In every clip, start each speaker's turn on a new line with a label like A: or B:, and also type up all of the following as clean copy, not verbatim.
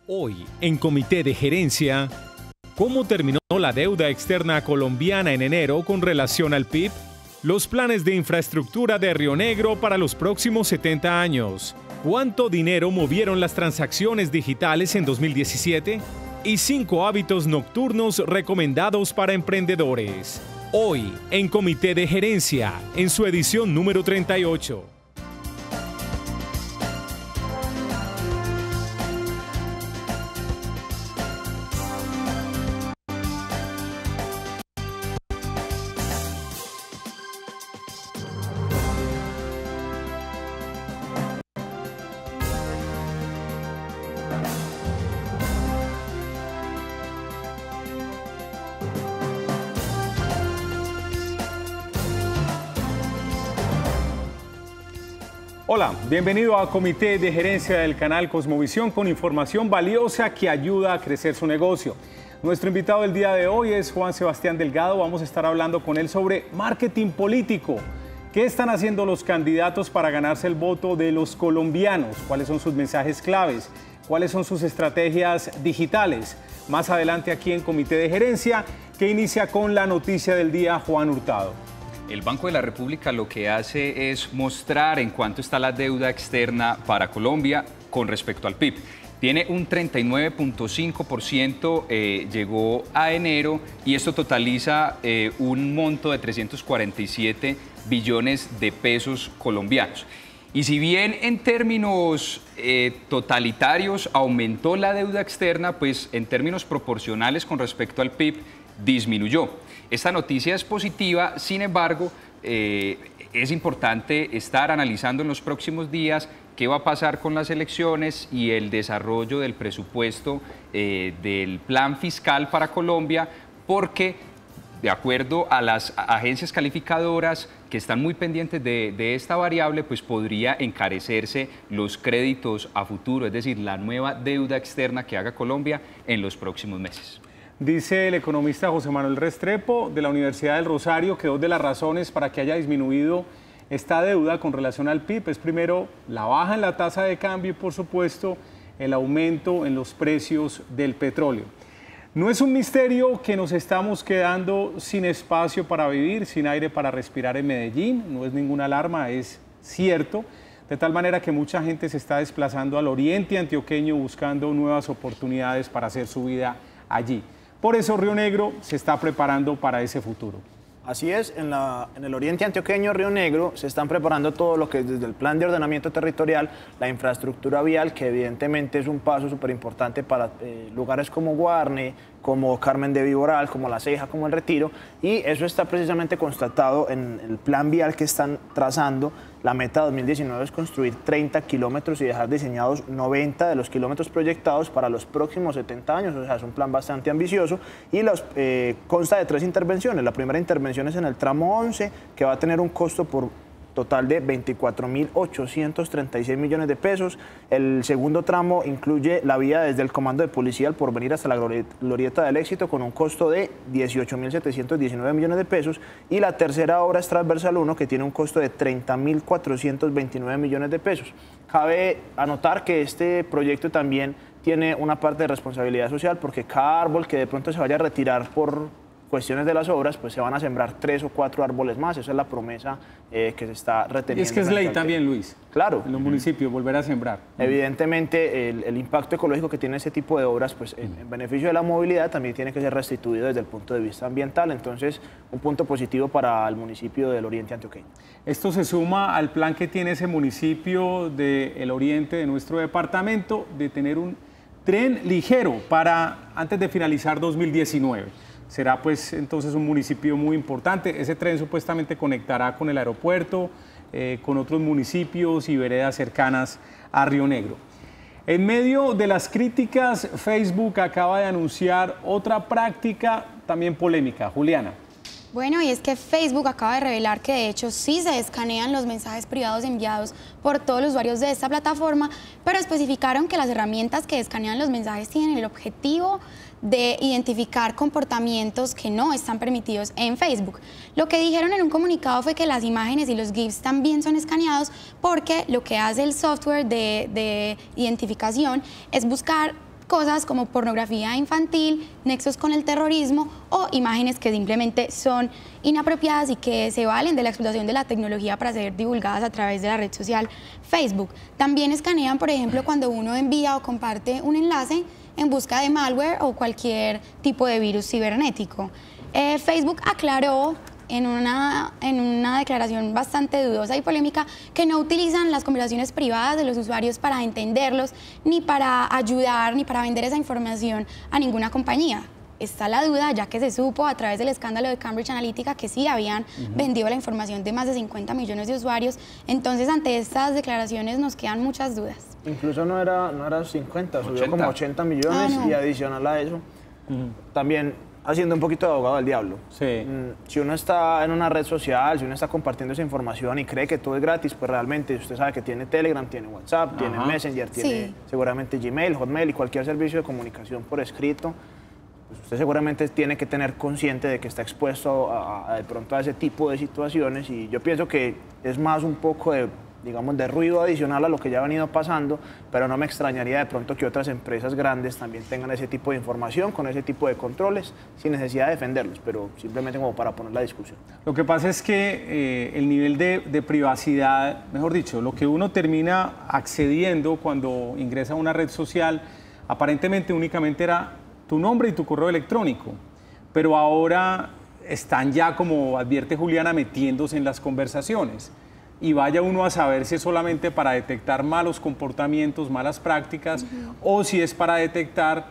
A: Hoy, en Comité de Gerencia, ¿cómo terminó la deuda externa colombiana en enero con relación al PIB? Los planes de infraestructura de Río Negro para los próximos 70 años. ¿Cuánto dinero movieron las transacciones digitales en 2017? Y 5 hábitos nocturnos recomendados para emprendedores. Hoy, en Comité de Gerencia, en su edición número 38.
B: Hola, bienvenido a Comité de Gerencia del canal Cosmovisión con información valiosa que ayuda a crecer su negocio. Nuestro invitado del día de hoy es Juan Sebastián Delgado. Vamos a estar hablando con él sobre marketing político. ¿Qué están haciendo los candidatos para ganarse el voto de los colombianos? ¿Cuáles son sus mensajes claves? ¿Cuáles son sus estrategias digitales? Más adelante aquí en Comité de Gerencia, que inicia con la noticia del día, Juan Hurtado.
C: El Banco de la República lo que hace es mostrar en cuánto está la deuda externa para Colombia con respecto al PIB. Tiene un 39.5%, llegó a enero, y esto totaliza un monto de 347 billones de pesos colombianos. Y si bien en términos totalitarios aumentó la deuda externa, pues en términos proporcionales con respecto al PIB disminuyó. Esta noticia es positiva, sin embargo, es importante estar analizando en los próximos días qué va a pasar con las elecciones y el desarrollo del presupuesto del plan fiscal para Colombia, porque de acuerdo a las agencias calificadoras que están muy pendientes de esta variable, pues podría encarecerse los créditos a futuro, es decir, la nueva deuda externa que haga Colombia en los próximos meses.
B: Dice el economista José Manuel Restrepo de la Universidad del Rosario que dos de las razones para que haya disminuido esta deuda con relación al PIB es primero la baja en la tasa de cambio y por supuesto el aumento en los precios del petróleo. No es un misterio que nos estamos quedando sin espacio para vivir, sin aire para respirar en Medellín, no es ninguna alarma, es cierto, de tal manera que mucha gente se está desplazando al oriente antioqueño buscando nuevas oportunidades para hacer su vida allí. Por eso Río Negro se está preparando para ese futuro.
D: Así es, en el oriente antioqueño, Río Negro, se están preparando todo lo que es desde el plan de ordenamiento territorial, la infraestructura vial, que evidentemente es un paso súper importante para lugares como Guarne, como Carmen de Viboral, como La Ceja, como El Retiro, y eso está precisamente constatado en el plan vial que están trazando. La meta 2019 es construir 30 kilómetros y dejar diseñados 90 de los kilómetros proyectados para los próximos 70 años, o sea, es un plan bastante ambicioso, y consta de 3 intervenciones. La primera intervención es en el tramo 11, que va a tener un costo por total de 24.836 millones de pesos. El segundo tramo incluye la vía desde el Comando de Policía al Porvenir hasta la Glorieta del Éxito con un costo de 18.719 millones de pesos. Y la tercera obra es Transversal 1, que tiene un costo de 30.429 millones de pesos. Cabe anotar que este proyecto también tiene una parte de responsabilidad social, porque cada árbol que de pronto se vaya a retirar por cuestiones de de las obras, pues se van a sembrar 3 o 4 árboles más. Esa es la promesa que se está reteniendo.
B: Y es que es ley también, Luis.
D: Claro.
B: En los municipios, volver a sembrar.
D: Evidentemente, el impacto ecológico que tiene ese tipo de obras, pues en beneficio de la movilidad, también tiene que ser restituido desde el punto de vista ambiental. Entonces, un punto positivo para el municipio del Oriente Antioqueño.
B: Esto se suma al plan que tiene ese municipio del Oriente de nuestro departamento de tener un tren ligero para antes de finalizar 2019. Será pues entonces un municipio muy importante. Ese tren supuestamente conectará con el aeropuerto, con otros municipios y veredas cercanas a Río Negro. En medio de las críticas, Facebook acaba de anunciar otra práctica también polémica. Juliana.
E: Bueno, y es que Facebook acaba de revelar que de hecho sí se escanean los mensajes privados enviados por todos los usuarios de esta plataforma, pero especificaron que las herramientas que escanean los mensajes tienen el objetivo de identificar comportamientos que no están permitidos en Facebook. Lo que dijeron en un comunicado fue que las imágenes y los GIFs también son escaneados porque lo que hace el software de identificación es buscar cosas como pornografía infantil, nexos con el terrorismo o imágenes que simplemente son inapropiadas y que se valen de la explotación de la tecnología para ser divulgadas a través de la red social Facebook. También escanean, por ejemplo, cuando uno envía o comparte un enlace en busca de malware o cualquier tipo de virus cibernético. Facebook aclaró en una declaración bastante dudosa y polémica que no utilizan las conversaciones privadas de los usuarios para entenderlos, ni para ayudar, ni para vender esa información a ninguna compañía. Está la duda, ya que se supo a través del escándalo de Cambridge Analytica que sí habían vendido la información de más de 50 millones de usuarios. Entonces, ante estas declaraciones nos quedan muchas dudas.
D: Incluso no era 50, subió como 80 millones y adicional a eso, también haciendo un poquito de abogado del diablo.
B: Sí.
D: Si uno está en una red social, si uno está compartiendo esa información y cree que todo es gratis, pues realmente usted sabe que tiene Telegram, tiene WhatsApp, tiene Messenger, tiene seguramente Gmail, Hotmail y cualquier servicio de comunicación por escrito. Pues usted seguramente tiene que tener consciente de que está expuesto de pronto a ese tipo de situaciones, y yo pienso que es más un poco de, digamos, de ruido adicional a lo que ya ha venido pasando, pero no me extrañaría de pronto que otras empresas grandes también tengan ese tipo de información, con ese tipo de controles, sin necesidad de defenderlos, pero simplemente como para poner la discusión.
B: Lo que pasa es que el nivel de privacidad, mejor dicho, lo que uno termina accediendo cuando ingresa a una red social, aparentemente únicamente era tu nombre y tu correo electrónico, pero ahora están ya, como advierte Juliana, metiéndose en las conversaciones. Y vaya uno a saber si es solamente para detectar malos comportamientos, malas prácticas, o si es para detectar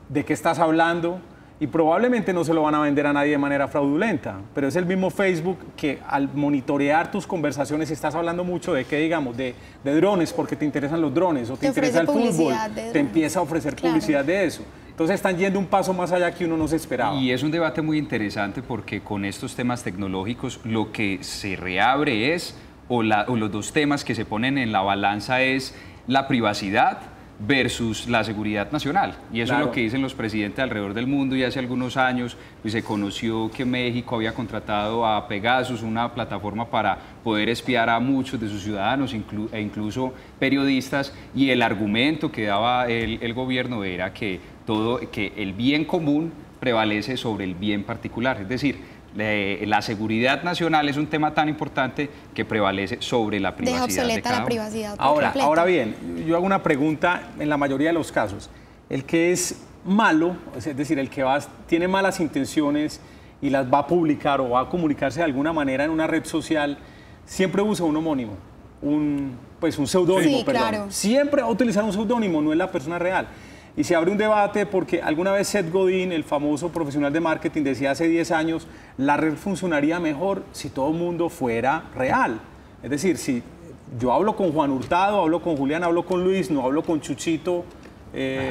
B: de qué estás hablando, y probablemente no se lo van a vender a nadie de manera fraudulenta, pero es el mismo Facebook que al monitorear tus conversaciones, si estás hablando mucho de qué, digamos, de drones, porque te interesan los drones, o te interesa el fútbol, te empieza a ofrecer publicidad de eso. Entonces están yendo un paso más allá que uno no se esperaba.
C: Y es un debate muy interesante porque con estos temas tecnológicos lo que se reabre es, o los dos temas que se ponen en la balanza es la privacidad versus la seguridad nacional. Y eso es lo que dicen los presidentes alrededor del mundo, y hace algunos años pues, se conoció que México había contratado a Pegasus, una plataforma para poder espiar a muchos de sus ciudadanos e incluso periodistas, y el argumento que daba el gobierno era que el bien común prevalece sobre el bien particular, es decir, la seguridad nacional es un tema tan importante que prevalece sobre la privacidad.
E: Deja obsoleta la privacidad.
B: Ahora bien, yo hago una pregunta en la mayoría de los casos. El que es malo, es decir, el que tiene malas intenciones y las va a publicar o va a comunicarse de alguna manera en una red social, siempre usa un homónimo, un seudónimo,
E: sí, claro.
B: Siempre va a utilizar un seudónimo, no es la persona real. Y se abre un debate porque alguna vez Seth Godin, el famoso profesional de marketing, decía hace 10 años, la red funcionaría mejor si todo el mundo fuera real. Es decir, si yo hablo con Juan Hurtado, hablo con Julián, hablo con Luis, no hablo con Chuchito,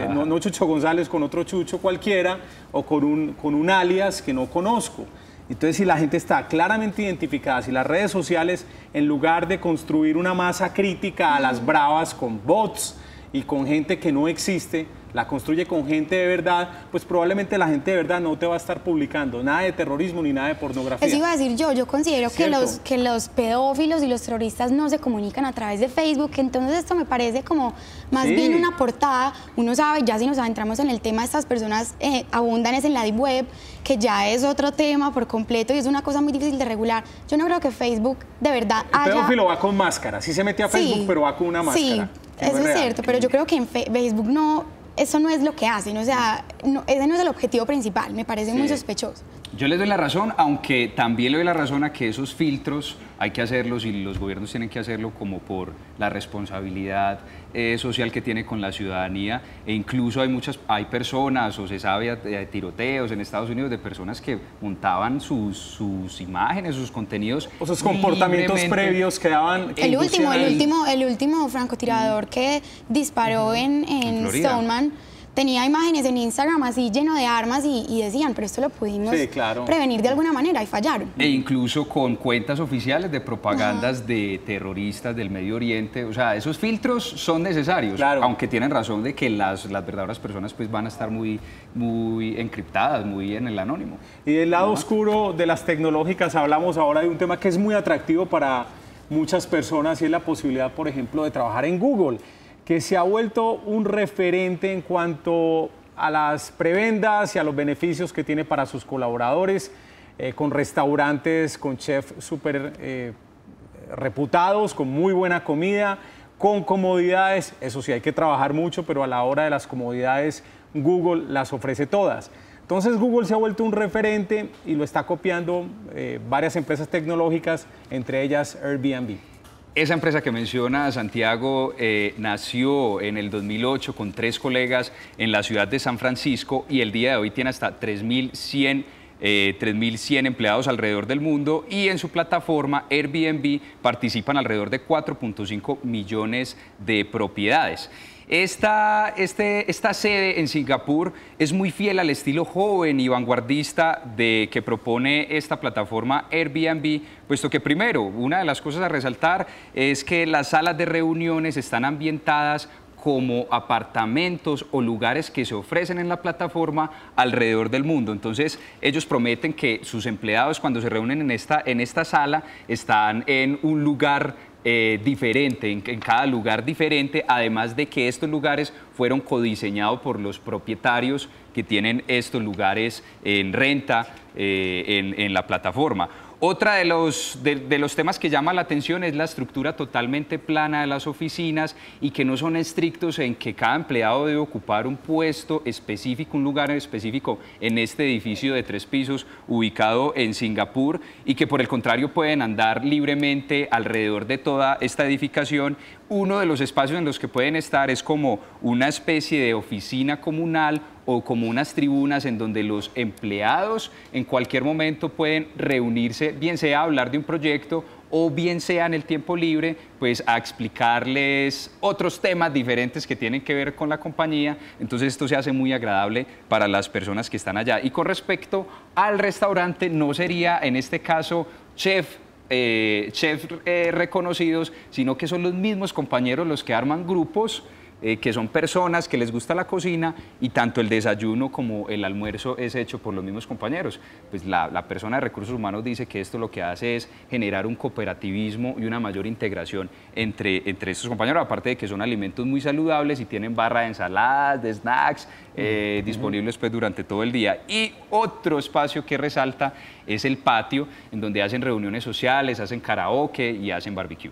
B: no Chucho González, con otro Chucho cualquiera, o con un alias que no conozco. Entonces, si la gente está claramente identificada, si las redes sociales, en lugar de construir una masa crítica a las bravas con bots y con gente que no existe, la construye con gente de verdad, pues probablemente la gente de verdad no te va a estar publicando nada de terrorismo ni nada de pornografía.
E: Eso iba a decir yo considero que los pedófilos y los terroristas no se comunican a través de Facebook, entonces esto me parece como más bien una portada. Uno sabe, ya si nos adentramos en el tema, estas personas abundan en la deep web, que ya es otro tema por completo y es una cosa muy difícil de regular. Yo no creo que Facebook de verdad
B: El pedófilo va con máscara, sí se mete a Facebook, pero va con una máscara.
E: Sí, eso es cierto, pero yo creo que en Facebook eso no es lo que hacen, o sea, ese no es el objetivo principal, me parece muy sospechoso.
C: Yo les doy la razón, aunque también le doy la razón a que esos filtros hay que hacerlos y los gobiernos tienen que hacerlo como por la responsabilidad social que tiene con la ciudadanía, e incluso hay personas, o se sabe de tiroteos en Estados Unidos de personas que montaban sus imágenes, sus contenidos,
B: o sus comportamientos previos que daban.
E: El último francotirador que disparó en Stoneman tenía imágenes en Instagram así lleno de armas y decían, pero esto lo pudimos prevenir de alguna manera, y fallaron.
C: E incluso con cuentas oficiales de propagandas de terroristas del Medio Oriente. O sea, esos filtros son necesarios, aunque tienen razón de que las verdaderas personas pues van a estar muy encriptadas, muy en el anónimo.
B: Y del lado oscuro de las tecnológicas hablamos ahora de un tema que es muy atractivo para muchas personas, y es la posibilidad, por ejemplo, de trabajar en Google. que se ha vuelto un referente en cuanto a las prebendas y a los beneficios que tiene para sus colaboradores, con restaurantes, con chefs súper reputados, con muy buena comida, con comodidades. Eso sí, hay que trabajar mucho, pero a la hora de las comodidades, Google las ofrece todas. Entonces Google se ha vuelto un referente y lo está copiando varias empresas tecnológicas, entre ellas Airbnb.
C: Esa empresa que menciona Santiago nació en el 2008 con 3 colegas en la ciudad de San Francisco y el día de hoy tiene hasta 3.100 empleados alrededor del mundo, y en su plataforma Airbnb participan alrededor de 4.5 millones de propiedades. Esta sede en Singapur es muy fiel al estilo joven y vanguardista que propone esta plataforma Airbnb, puesto que primero, una de las cosas a resaltar es que las salas de reuniones están ambientadas como apartamentos o lugares que se ofrecen en la plataforma alrededor del mundo. Entonces, ellos prometen que sus empleados, cuando se reúnen en esta sala, están en un lugar diferente, en cada lugar diferente, además de que estos lugares fueron codiseñados por los propietarios que tienen estos lugares en renta en la plataforma. Otra de los temas que llama la atención es la estructura totalmente plana de las oficinas y que no son estrictos en que cada empleado debe ocupar un puesto específico, un lugar específico en este edificio de 3 pisos ubicado en Singapur, y que por el contrario pueden andar libremente alrededor de toda esta edificación. Uno de los espacios en los que pueden estar es como una especie de oficina comunal o como unas tribunas en donde los empleados en cualquier momento pueden reunirse, bien sea a hablar de un proyecto o bien sea en el tiempo libre, pues a explicarles otros temas diferentes que tienen que ver con la compañía. Entonces esto se hace muy agradable para las personas que están allá. Y con respecto al restaurante, no sería en este caso chefs reconocidos, sino que son los mismos compañeros los que arman grupos, que son personas que les gusta la cocina, y tanto el desayuno como el almuerzo es hecho por los mismos compañeros. Pues la persona de recursos humanos dice que esto lo que hace es generar un cooperativismo y una mayor integración entre estos compañeros, aparte de que son alimentos muy saludables y tienen barra de ensaladas, de snacks disponibles pues durante todo el día. Y otro espacio que resalta es el patio, en donde hacen reuniones sociales, hacen karaoke y hacen barbecue.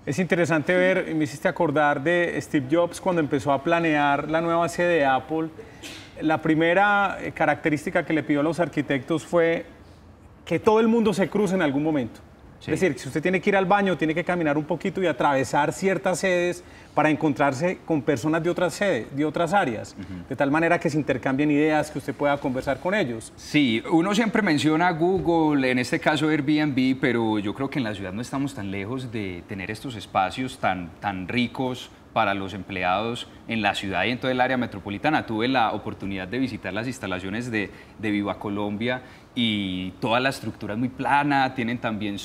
B: Es interesante ver, me hiciste acordar de Steve Jobs cuando empezó a planear la nueva sede de Apple. La primera característica que le pidió a los arquitectos fue que todo el mundo se cruce en algún momento. Sí. Es decir, si usted tiene que ir al baño, tiene que caminar un poquito y atravesar ciertas sedes para encontrarse con personas de otras sedes, de otras áreas, de tal manera que se intercambien ideas, que usted pueda conversar con ellos.
C: Sí, uno siempre menciona Google, en este caso Airbnb, pero yo creo que en la ciudad no estamos tan lejos de tener estos espacios tan ricos para los empleados en la ciudad y en todo el área metropolitana. Tuve la oportunidad de visitar las instalaciones de Viva Colombia y toda la estructura es muy plana, tienen también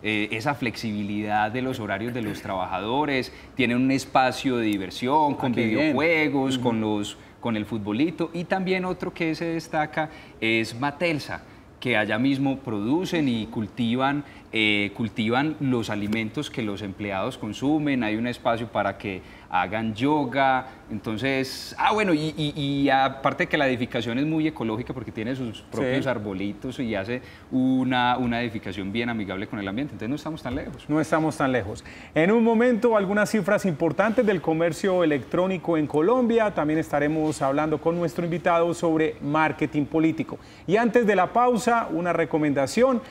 C: esa flexibilidad de los horarios de los trabajadores, tienen un espacio de diversión con videojuegos, con el futbolito, y también otro que se destaca es Matelsa, que allá mismo producen y cultivan los alimentos que los empleados consumen. Hay un espacio para que hagan yoga. Entonces, bueno, y aparte que la edificación es muy ecológica porque tiene sus propios arbolitos y hace una edificación bien amigable con el ambiente. Entonces no estamos tan lejos.
B: No estamos tan lejos. En un momento, algunas cifras importantes del comercio electrónico en Colombia. También estaremos hablando con nuestro invitado sobre marketing político. Y antes de la pausa, una recomendación.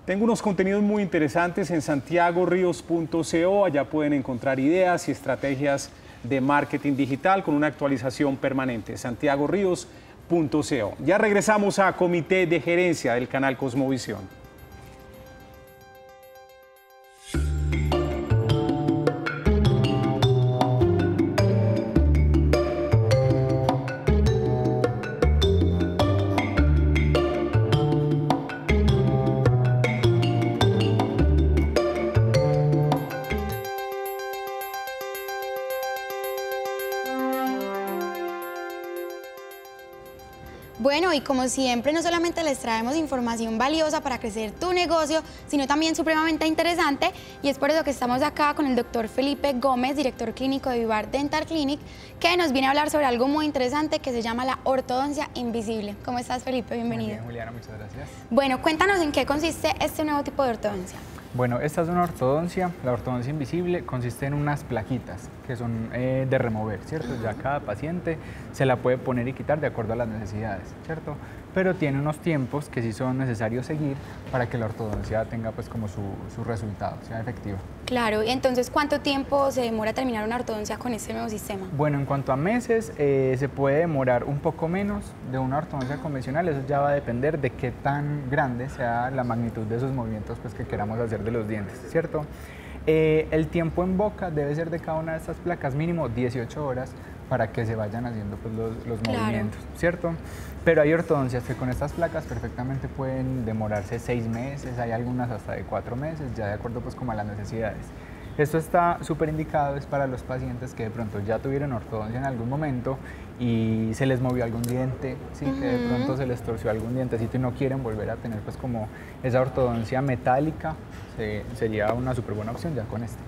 B: Tengo unos contenidos muy interesantes en santiagorios.co. Allá pueden encontrar ideas y estrategias de marketing digital con una actualización permanente. santiagorios.co. Ya regresamos a Comité de Gerencia del canal Cosmovisión.
E: Bueno, y como siempre, no solamente les traemos información valiosa para crecer tu negocio, sino también supremamente interesante, y es por eso que estamos acá con el doctor Felipe Gómez, director clínico de Vivar Dental Clinic, que nos viene a hablar sobre algo muy interesante que se llama la ortodoncia invisible. ¿Cómo estás, Felipe? Bienvenido.
F: Muy bien, Juliana, muchas gracias.
E: Bueno, cuéntanos en qué consiste este nuevo tipo de ortodoncia.
F: Bueno, esta es una ortodoncia. La ortodoncia invisible consiste en unas plaquitas que son de remover, ¿cierto? Ya cada paciente se la puede poner y quitar de acuerdo a las necesidades, ¿cierto? Pero tiene unos tiempos que sí son necesarios seguir para que la ortodoncia tenga pues como su resultado, sea efectiva.
E: Claro, y entonces, ¿cuánto tiempo se demora terminar una ortodoncia con este nuevo sistema?
F: Bueno, en cuanto a meses, se puede demorar un poco menos de una ortodoncia convencional. Eso ya va a depender de qué tan grande sea la magnitud de esos movimientos pues, que queramos hacer de los dientes, ¿cierto? El tiempo en boca debe ser de cada una de estas placas mínimo 18 horas para que se vayan haciendo pues, los movimientos, ¿cierto? Pero hay ortodoncias que con estas placas perfectamente pueden demorarse 6 meses, hay algunas hasta de 4 meses, ya de acuerdo pues como a las necesidades. Esto está súper indicado es para los pacientes que de pronto ya tuvieron ortodoncia en algún momento y se les movió algún diente, ¿sí? Que de pronto se les torció algún dientecito y no quieren volver a tener pues como esa ortodoncia metálica, sería una súper buena opción ya con este.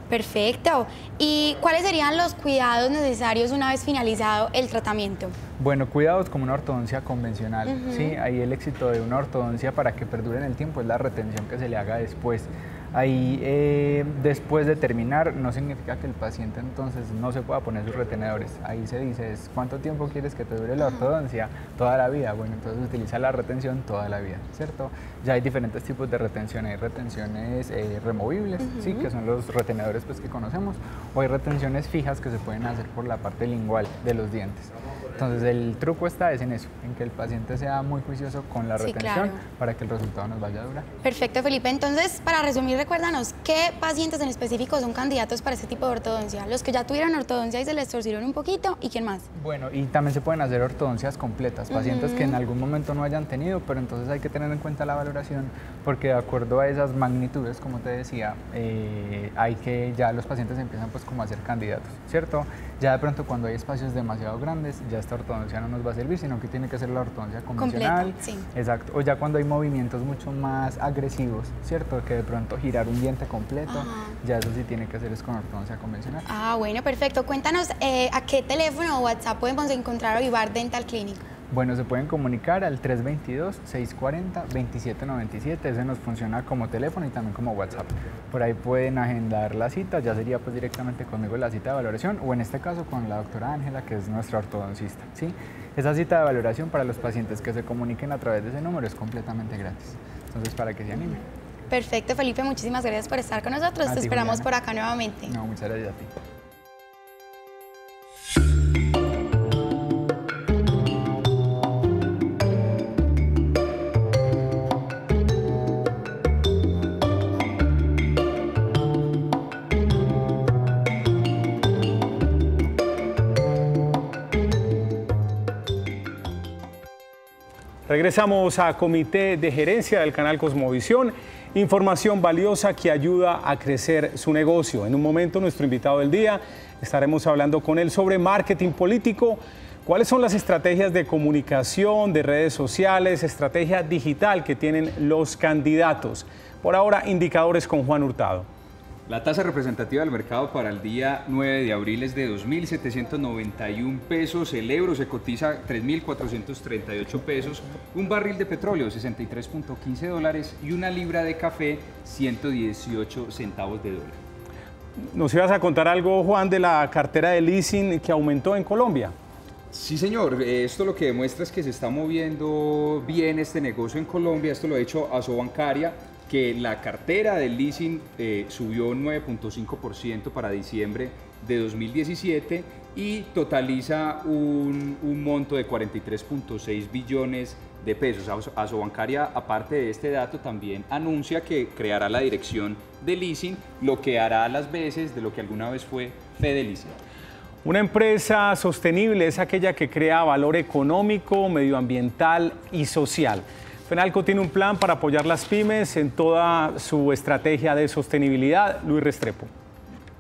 E: Perfecto. ¿Y cuáles serían los cuidados necesarios una vez finalizado el tratamiento?
F: Bueno, cuidados como una ortodoncia convencional, ¿sí? Ahí el éxito de una ortodoncia para que perdure en el tiempo es la retención que se le haga después. Ahí, después de terminar, no significa que el paciente entonces no se pueda poner sus retenedores. Ahí se dice, ¿cuánto tiempo quieres que te dure la ortodoncia? Toda la vida. Bueno, entonces utiliza la retención toda la vida, ¿cierto? Ya hay diferentes tipos de retención. Hay retenciones removibles, ¿sí? Que son los retenedores pues, que conocemos, o hay retenciones fijas que se pueden hacer por la parte lingual de los dientes. Entonces el truco está en eso, en que el paciente sea muy juicioso con la retención para que el resultado nos vaya a durar.
E: Perfecto, Felipe. Entonces, para resumir, recuérdanos, ¿qué pacientes en específico son candidatos para este tipo de ortodoncia? Los que ya tuvieron ortodoncia y se les torcieron un poquito, ¿y quién más?
F: Bueno, y también se pueden hacer ortodoncias completas, pacientes que en algún momento no hayan tenido, pero entonces hay que tener en cuenta la valoración, porque de acuerdo a esas magnitudes, como te decía, ya los pacientes empiezan pues como a ser candidatos, ¿cierto? Ya de pronto cuando hay espacios demasiado grandes, ya esta ortodoncia no nos va a servir, sino que tiene que ser la ortodoncia convencional.
E: Completa, sí.
F: Exacto. O ya cuando hay movimientos mucho más agresivos, ¿cierto? Que de pronto girar un diente completo, ya eso sí tiene que ser con ortodoncia convencional.
E: Ah, bueno, perfecto. Cuéntanos a qué teléfono o WhatsApp podemos encontrar a Vivar Dental Clinic.
F: Bueno, se pueden comunicar al 322-640-2797, ese nos funciona como teléfono y también como WhatsApp. Por ahí pueden agendar la cita, ya sería pues directamente conmigo la cita de valoración o en este caso con la doctora Ángela, que es nuestra ortodoncista, ¿sí? Esa cita de valoración para los pacientes que se comuniquen a través de ese número es completamente gratis, entonces para que se animen.
E: Perfecto, Felipe, muchísimas gracias por estar con nosotros, te esperamos por acá nuevamente.
F: No, muchas gracias a ti.
B: Regresamos a Comité de Gerencia del canal Cosmovisión. Información valiosa que ayuda a crecer su negocio. En un momento, nuestro invitado del día, estaremos hablando con él sobre marketing político, cuáles son las estrategias de comunicación, de redes sociales, estrategia digital que tienen los candidatos. Por ahora, indicadores con Juan Hurtado.
C: La tasa representativa del mercado para el día 9 de abril es de 2.791 pesos, el euro se cotiza 3.438 pesos, un barril de petróleo 63.15 dólares y una libra de café 118 centavos de dólar.
B: ¿Nos ibas a contar algo, Juan, de la cartera de leasing que aumentó en Colombia?
C: Sí, señor. Esto lo que demuestra es que se está moviendo bien este negocio en Colombia. Esto lo ha hecho Asobancaria, que la cartera del leasing subió un 9.5% para diciembre de 2017 y totaliza un monto de 43.6 billones de pesos. Asobancaria, aparte de este dato, también anuncia que creará la dirección de leasing, lo que hará a las veces de lo que alguna vez fue Fedeleasing.
B: Una empresa sostenible es aquella que crea valor económico, medioambiental y social. Fenalco tiene un plan para apoyar las pymes en toda su estrategia de sostenibilidad. Luis Restrepo.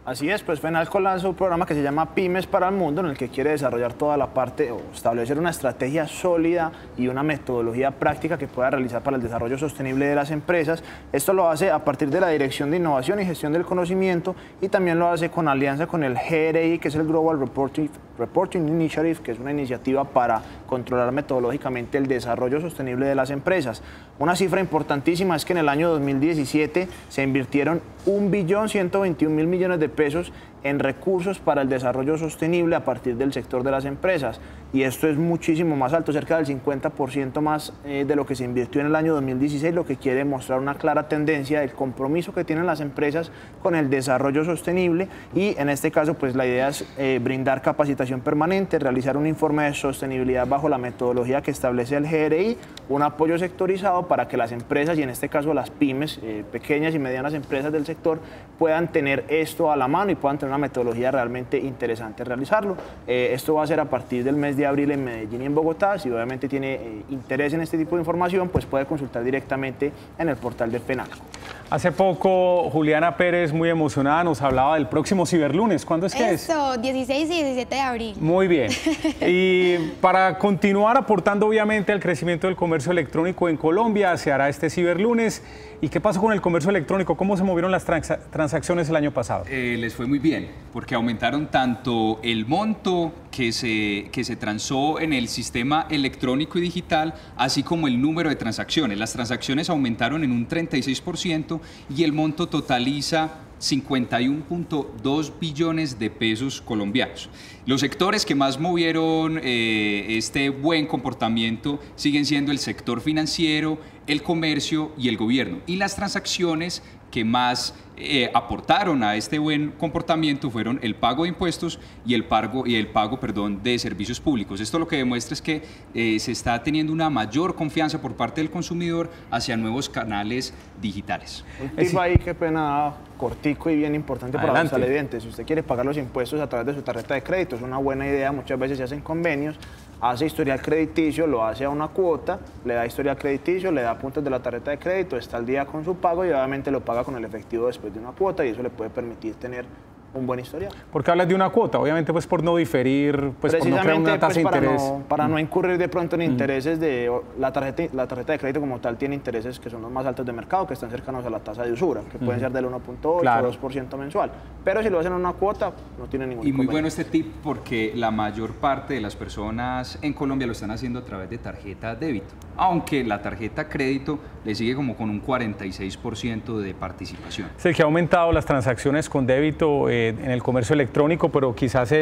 D: Así es, pues FENALCO lanza un programa que se llama Pymes para el Mundo, en el que quiere desarrollar toda la parte o establecer una estrategia sólida y una metodología práctica que pueda realizar para el desarrollo sostenible de las empresas. Esto lo hace a partir de la Dirección de Innovación y Gestión del Conocimiento y también lo hace con alianza con el GRI, que es el Global Reporting Initiative, que es una iniciativa para controlar metodológicamente el desarrollo sostenible de las empresas. Una cifra importantísima es que en el año 2017 se invirtieron 1.121.000 millones de pesos en recursos para el desarrollo sostenible a partir del sector de las empresas. Y esto es muchísimo más alto, cerca del 50% más de lo que se invirtió en el año 2016, lo que quiere mostrar una clara tendencia del compromiso que tienen las empresas con el desarrollo sostenible. Y en este caso, pues la idea es brindar capacitación permanente, realizar un informe de sostenibilidad bajo la metodología que establece el GRI, un apoyo sectorizado para que las empresas, y en este caso las pymes, pequeñas y medianas empresas del sector, puedan tener esto a la mano y puedan tener una metodología realmente interesante realizarlo. Esto va a ser a partir del mes de abril en Medellín y en Bogotá. Si obviamente tiene interés en este tipo de información, pues puede consultar directamente en el portal de FENALCO.
B: Hace poco Juliana Pérez, muy emocionada, nos hablaba del próximo Ciberlunes. ¿Cuándo es que es?
E: Eso, 16 y 17 de abril.
B: Muy bien. Y para continuar aportando obviamente al crecimiento del comercio electrónico en Colombia, se hará este Ciberlunes. ¿Y qué pasó con el comercio electrónico? ¿Cómo se movieron las transacciones el año pasado?
C: Les fue muy bien, porque aumentaron tanto el monto que se transó en el sistema electrónico y digital, así como el número de transacciones. Las transacciones aumentaron en un 36% y el monto totaliza 51.2 billones de pesos colombianos. Los sectores que más movieron este buen comportamiento siguen siendo el sector financiero, el comercio y el gobierno. Y las transacciones que más aportaron a este buen comportamiento fueron el pago de impuestos y el pago de servicios públicos. Esto lo que demuestra es que se está teniendo una mayor confianza por parte del consumidor hacia nuevos canales digitales.
D: Un tip ahí, qué pena, cortico y bien importante para los televidentes. Si usted quiere pagar los impuestos a través de su tarjeta de crédito, es una buena idea. Muchas veces se hacen convenios, hace historial crediticio, lo hace a una cuota, le da historial crediticio, le da puntos de la tarjeta de crédito, está al día con su pago y obviamente lo paga con el efectivo después de una cuota, y eso le puede permitir tener un buen historial.
B: ¿Por qué hablas de una cuota? Obviamente pues por no diferir, pues por no crear una tasa de interés.
D: Para no incurrir de pronto en intereses de la tarjeta de crédito como tal tiene intereses que son los más altos de mercado, que están cercanos a la tasa de usura, que pueden ser del 1.8
B: claro,
D: o 2% mensual. Pero si lo hacen en una cuota, no tiene ningún
C: Y muy bueno este tip, porque la mayor parte de las personas en Colombia lo están haciendo a través de tarjeta débito, aunque la tarjeta crédito le sigue como con un 46% de participación.
B: Sé que ha aumentado las transacciones con débito en el comercio electrónico, pero quizás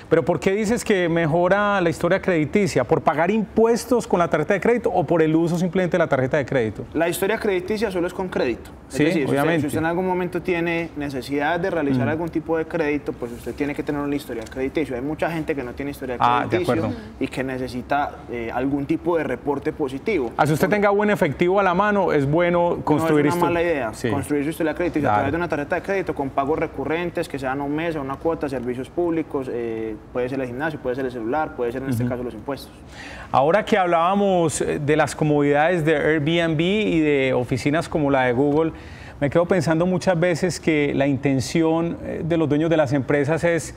B: ¿Pero por qué dices que mejora la historia crediticia? ¿Por pagar impuestos con la tarjeta de crédito o por el uso simplemente de la tarjeta de crédito?
D: La historia crediticia solo es con crédito.
B: Sí,
D: es decir,
B: obviamente.
D: Si usted en algún momento tiene necesidad de realizar algún tipo de crédito, pues usted tiene que tener un historial crediticio. Hay mucha gente que no tiene historial crediticio y que necesita algún tipo de reporte positivo.
B: Si usted tenga buen efectivo a la mano, es bueno construir
D: esto. No es una mala idea,
B: sí,
D: construir su historial crediticio a través de una tarjeta de crédito con pagos recurrentes que sean a un mes, a una cuota, servicios públicos, puede ser el gimnasio, puede ser el celular, puede ser en este caso los impuestos.
B: Ahora que hablábamos de las comodidades de Airbnb y de oficinas como la de Google, me quedo pensando muchas veces que la intención de los dueños de las empresas es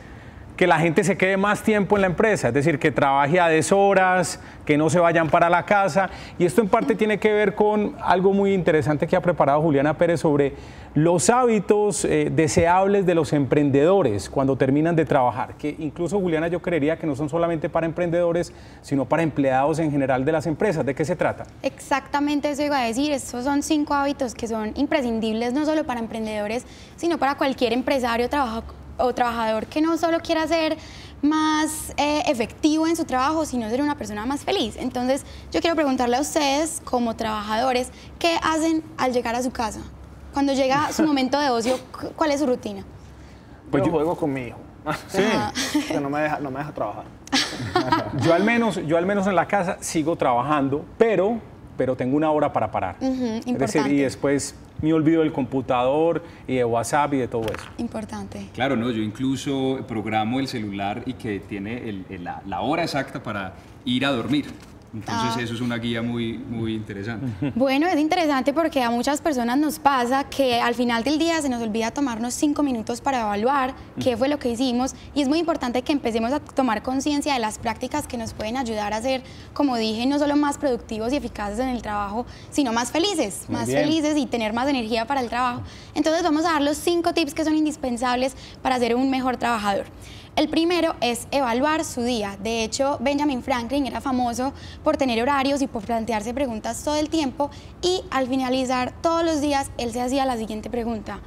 B: que la gente se quede más tiempo en la empresa, es decir, que trabaje a deshoras, que no se vayan para la casa. Y esto en parte tiene que ver con algo muy interesante que ha preparado Juliana Pérez sobre los hábitos deseables de los emprendedores cuando terminan de trabajar, que incluso, Juliana, yo creería que no son solamente para emprendedores, sino para empleados en general de las empresas. ¿De qué se trata?
E: Exactamente eso iba a decir. Estos son 5 hábitos que son imprescindibles no solo para emprendedores, sino para cualquier empresario o trabajador que no solo quiera ser más efectivo en su trabajo, sino ser una persona más feliz. Entonces, yo quiero preguntarle a ustedes, como trabajadores, ¿qué hacen al llegar a su casa? Cuando llega su momento de ocio, ¿cuál es su rutina?
D: Pues yo juego con mi hijo. Sí. Que no me deja trabajar.
B: Yo al menos en la casa sigo trabajando, pero tengo una hora para parar. Es decir, y después me olvido del computador y de WhatsApp y de todo eso.
E: Importante.
C: Claro, no, yo incluso programo el celular y que tiene la hora exacta para ir a dormir. Entonces eso es una guía muy interesante.
E: Bueno, es interesante porque a muchas personas nos pasa que al final del día se nos olvida tomarnos 5 minutos para evaluar qué fue lo que hicimos, y es muy importante que empecemos a tomar conciencia de las prácticas que nos pueden ayudar a ser, como dije, no solo más productivos y eficaces en el trabajo, sino más felices, y tener más energía para el trabajo. Entonces vamos a dar los 5 tips que son indispensables para ser un mejor trabajador. El primero es evaluar su día. De hecho, Benjamin Franklin era famoso por tener horarios y por plantearse preguntas todo el tiempo, y al finalizar todos los días él se hacía la siguiente pregunta: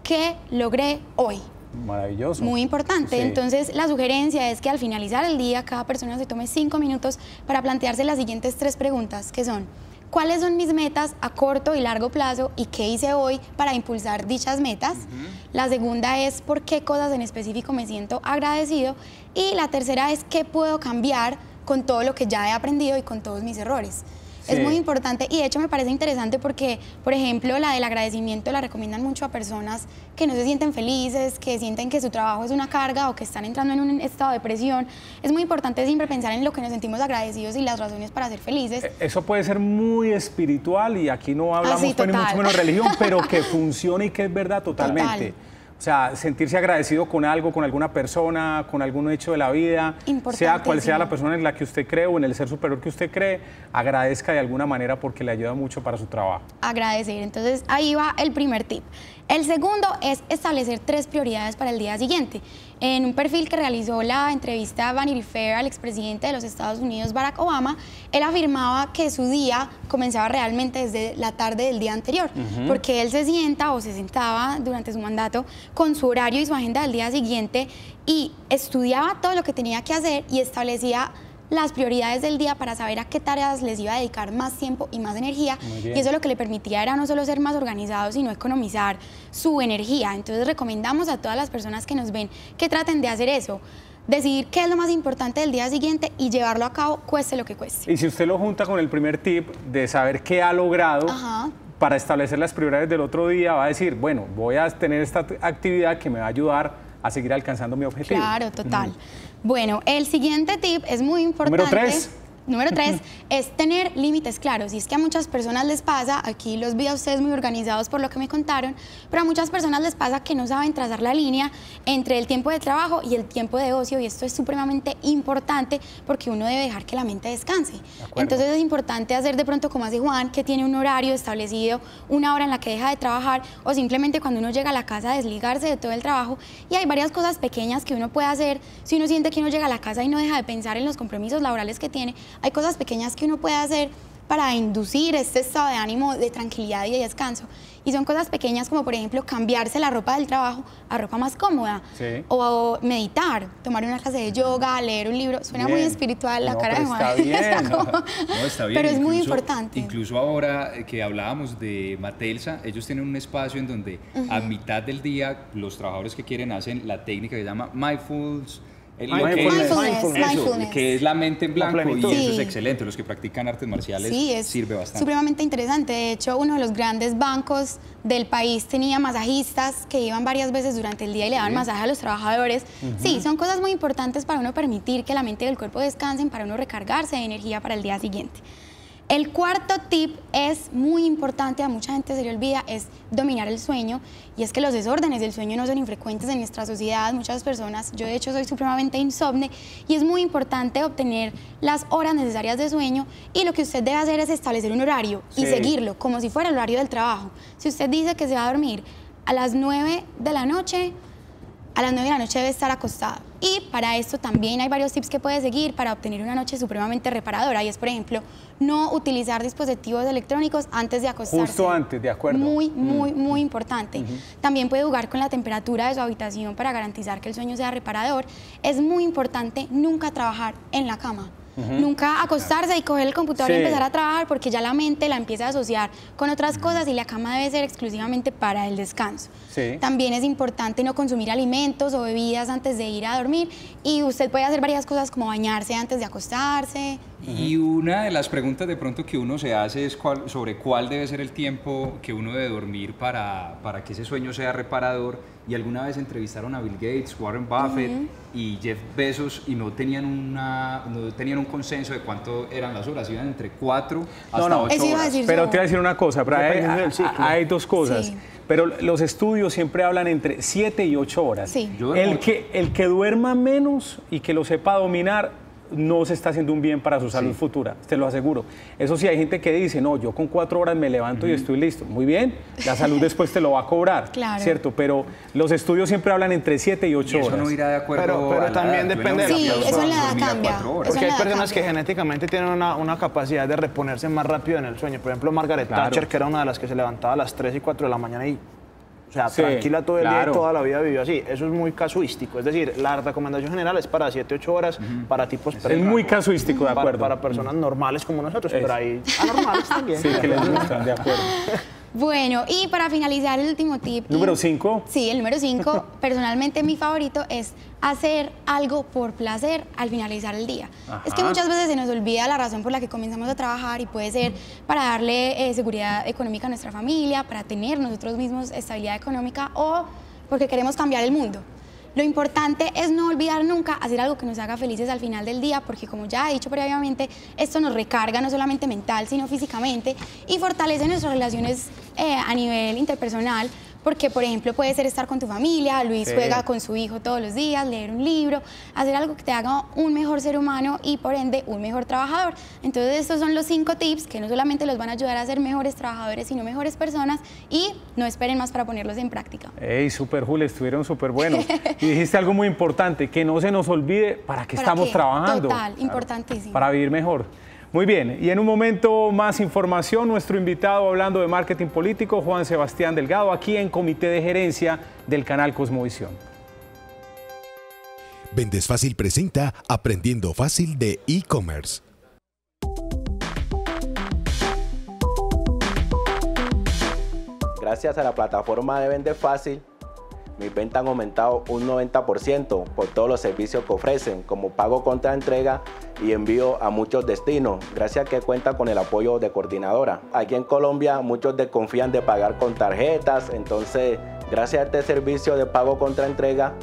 E: ¿qué logré hoy?
B: Maravilloso.
E: Muy importante.
B: Sí.
E: Entonces, la sugerencia es que al finalizar el día cada persona se tome 5 minutos para plantearse las siguientes 3 preguntas, que son: ¿cuáles son mis metas a corto y largo plazo y qué hice hoy para impulsar dichas metas? La segunda es: ¿por qué cosas en específico me siento agradecido? Y la tercera es: ¿qué puedo cambiar con todo lo que ya he aprendido y con todos mis errores? Sí. Es muy importante, y de hecho me parece interesante porque, por ejemplo, la del agradecimiento la recomiendan mucho a personas que no se sienten felices, que sienten que su trabajo es una carga o que están entrando en un estado de depresión. Es muy importante siempre pensar en lo que nos sentimos agradecidos y las razones para ser felices.
B: Eso puede ser muy espiritual, y aquí no hablamos ni mucho menos religión, pero que funcione y que es verdad totalmente. Total. O sea, sentirse agradecido con algo, con alguna persona, con algún hecho de la vida, sea cual sea la persona en la que usted cree o en el ser superior que usted cree, agradezca de alguna manera porque le ayuda mucho para su trabajo. Agradecer.
E: Entonces, ahí va el primer tip. El segundo es establecer 3 prioridades para el día siguiente. En un perfil que realizó la entrevista Vanity Fair al expresidente de los Estados Unidos, Barack Obama, él afirmaba que su día comenzaba realmente desde la tarde del día anterior, porque él se sienta o se sentaba durante su mandato con su horario y su agenda del día siguiente y estudiaba todo lo que tenía que hacer y establecía las prioridades del día para saber a qué tareas les iba a dedicar más tiempo y más energía, y eso lo que le permitía era no solo ser más organizado, sino economizar su energía. Entonces recomendamos a todas las personas que nos ven que traten de hacer eso, decidir qué es lo más importante del día siguiente y llevarlo a cabo, cueste lo que cueste.
B: Y si usted lo junta con el primer tip de saber qué ha logrado, para establecer las prioridades del otro día, va a decir, bueno, voy a tener esta actividad que me va a ayudar a seguir alcanzando mi objetivo.
E: Claro, total. Bueno, el siguiente tip es muy importante. Número 3 es tener límites claros. Y es que a muchas personas les pasa, aquí los vi a ustedes muy organizados por lo que me contaron, pero a muchas personas les pasa que no saben trazar la línea entre el tiempo de trabajo y el tiempo de ocio, y esto es supremamente importante porque uno debe dejar que la mente descanse. Entonces es importante hacer de pronto como hace Juan, que tiene un horario establecido, una hora en la que deja de trabajar, o simplemente cuando uno llega a la casa desligarse de todo el trabajo. Y hay varias cosas pequeñas que uno puede hacer si uno siente que uno llega a la casa y no deja de pensar en los compromisos laborales que tiene. Hay cosas pequeñas que uno puede hacer para inducir este estado de ánimo de tranquilidad y de descanso. Y son cosas pequeñas como, por ejemplo, cambiarse la ropa del trabajo a ropa más cómoda. O meditar, tomar una clase de yoga, leer un libro. Suena muy espiritual la cara de Juan.
B: Está bien.
C: No, está bien.
E: Pero es muy importante.
C: Incluso ahora que hablábamos de Matelsa, ellos tienen un espacio en donde a mitad del día los trabajadores que quieren hacen la técnica que se llama Mindfulness.
E: Mindfulness.
C: Que es la mente en blanco, y eso es excelente. Los que practican artes marciales sirve bastante.
E: Supremamente interesante. De hecho, uno de los grandes bancos del país tenía masajistas que iban varias veces durante el día y le daban masaje a los trabajadores. Sí, son cosas muy importantes para uno permitir que la mente y el cuerpo descansen, para uno recargarse de energía para el día siguiente. El cuarto tip es muy importante, a mucha gente se le olvida, es dominar el sueño, y es que los desórdenes del sueño no son infrecuentes en nuestra sociedad. Muchas personas, yo de hecho soy supremamente insomne, y es muy importante obtener las horas necesarias de sueño, y lo que usted debe hacer es establecer un horario y seguirlo como si fuera el horario del trabajo. Si usted dice que se va a dormir a las 9 de la noche, a las 9 de la noche debe estar acostado. Y para esto también hay varios tips que puede seguir para obtener una noche supremamente reparadora, y es, por ejemplo, no utilizar dispositivos electrónicos antes de acostarse.
B: Justo antes, de acuerdo.
E: Muy importante. También puede jugar con la temperatura de su habitación para garantizar que el sueño sea reparador. Es muy importante nunca trabajar en la cama. Nunca acostarse y coger el computador y empezar a trabajar, porque ya la mente la empieza a asociar con otras cosas, y la cama debe ser exclusivamente para el descanso. También es importante no consumir alimentos o bebidas antes de ir a dormir, y usted puede hacer varias cosas como bañarse antes de acostarse.
C: Y una de las preguntas de pronto que uno se hace es sobre cuál debe ser el tiempo que uno debe dormir para que ese sueño sea reparador. y alguna vez entrevistaron a Bill Gates, Warren Buffett y Jeff Bezos y no tenían un consenso de cuánto eran las horas, iban entre 4 hasta 8 horas.
B: Pero te voy a decir una cosa, hay dos cosas.
E: Sí.
B: Pero los estudios siempre hablan entre 7 y 8 horas.
E: Sí.
B: El que duerma menos y que lo sepa dominar no se está haciendo un bien para su salud futura, te lo aseguro. Eso sí, hay gente que dice, no, yo con 4 horas me levanto y estoy listo. Muy bien, la salud después te lo va a cobrar,
E: claro.
B: ¿cierto? Pero los estudios siempre hablan entre 7 y 8 horas.
C: Eso no irá de acuerdo.
D: Pero también depende de la
E: Sí,
D: persona.
E: eso en la edad cambia.
D: Porque hay personas que genéticamente tienen una capacidad de reponerse más rápido en el sueño. Por ejemplo, Margaret Thatcher, que era una de las que se levantaba a las 3 y 4 de la mañana y... O sea, tranquila todo el día y toda la vida vivió así. Eso es muy casuístico. Es decir, la recomendación general es para 7-8 horas para tipos...
B: Es muy casuístico, de acuerdo.
D: Para personas normales como nosotros, pero hay anormales también.
B: Sí, que les gustan, de acuerdo.
E: Bueno, y para finalizar el último tip.
B: ¿Número 5?
E: Sí, el número 5, personalmente mi favorito es hacer algo por placer al finalizar el día.
B: Ajá.
E: Es que muchas veces se nos olvida la razón por la que comenzamos a trabajar y puede ser para darle seguridad económica a nuestra familia, para tener nosotros mismos estabilidad económica o porque queremos cambiar el mundo. Lo importante es no olvidar nunca hacer algo que nos haga felices al final del día, porque como ya he dicho previamente, esto nos recarga no solamente mental, sino físicamente y fortalece nuestras relaciones a nivel interpersonal, porque por ejemplo puede ser estar con tu familia, Luis juega con su hijo todos los días, leer un libro, hacer algo que te haga un mejor ser humano y por ende un mejor trabajador. Entonces estos son los 5 tips que no solamente los van a ayudar a ser mejores trabajadores, sino mejores personas y no esperen más para ponerlos en práctica.
B: ¡Ey, súper, Juli! Estuvieron súper buenos. Y dijiste algo muy importante, que no se nos olvide para qué estamos trabajando.
E: Total, importantísimo.
B: Para vivir mejor. Muy bien, y en un momento más información, nuestro invitado hablando de marketing político, Juan Sebastián Delgado, aquí en Comité de Gerencia del canal Cosmovisión.
G: Vendes Fácil presenta Aprendiendo Fácil de e-commerce.
H: Gracias a la plataforma de Vende Fácil, mis ventas han aumentado un 90% por todos los servicios que ofrecen, como pago contra entrega y envío a muchos destinos, gracias a que cuenta con el apoyo de Coordinadora. Aquí en Colombia muchos desconfían de pagar con tarjetas, entonces gracias a este servicio de pago contra entrega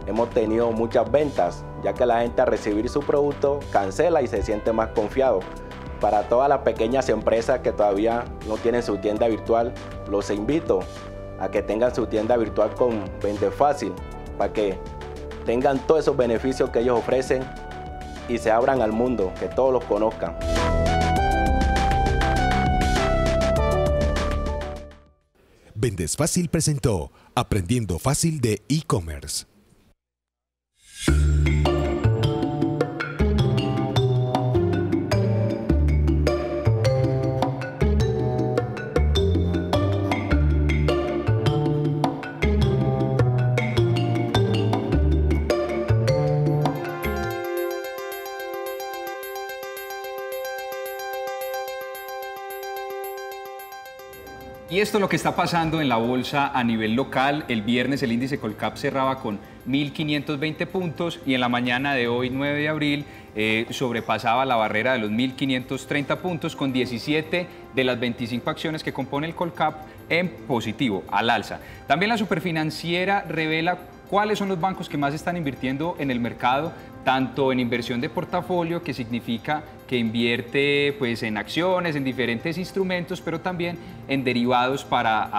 H: hemos tenido muchas ventas, ya que la gente al recibir su producto cancela y se siente más confiado. Para todas las pequeñas empresas que todavía no tienen su tienda virtual, los invito a que tengan su tienda virtual con Vende Fácil, para que tengan todos esos beneficios que ellos ofrecen y se abran al mundo, que todos los conozcan.
G: Vendes Fácil presentó Aprendiendo Fácil de e-commerce.
C: Y esto es lo que está pasando en la bolsa a nivel local. El viernes el índice Colcap cerraba con 1.520 puntos y en la mañana de hoy, 9 de abril, sobrepasaba la barrera de los 1.530 puntos con 17 de las 25 acciones que compone el Colcap en positivo, al alza. También la Superfinanciera revela cuáles son los bancos que más están invirtiendo en el mercado, tanto en inversión de portafolio, que significa que invierte pues, en acciones, en diferentes instrumentos, pero también en derivados para